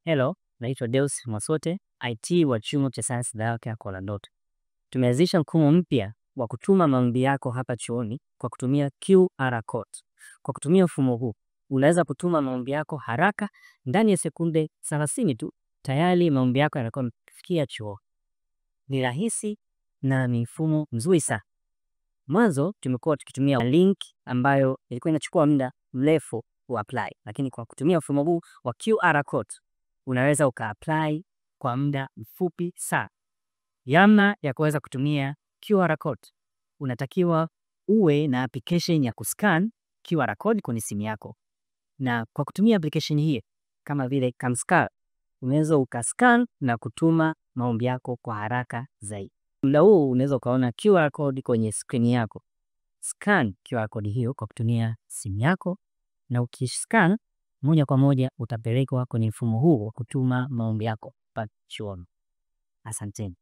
Hello, naitwa Deus Mwasote, IT wa Chuo cha Sayansi Dayosisi ya Ndoto. Tumeanzisha mfumo mpya wa kutuma maombi yako hapa chuoni kwa kutumia QR code. Kwa kutumia mfumo huu, unaweza kutuma maombi yako haraka ndani ya sekunde 30 tu, tayari maombi yako yanakuwa yamefikia chuo. Ni rahisi na ni mfumo mzuri sana. Mwanzo tumekuwa tukitumia link ambayo ilikuwa inachukua muda mrefu kuapply, lakini kwa kutumia mfumo huu wa QR code unaweza ukaapply kwa muda mfupi sana. Namna ya kuweza kutumia QR code, unatakiwa uwe na application ya kuscan QR code kwenye simu yako, na kwa kutumia application hii kama vile Camscan unaweza ukascan na kutuma maombi yako kwa haraka zaidi. Muda huu unaweza ukaona QR code kwenye screen yako. Scan QR code hiyo kwa kutumia simu yako, na ukiscan moja kwa moja utapelekwa kwenye mfumo huu wa kutuma maombi yako hapa chuoni. Asanteni.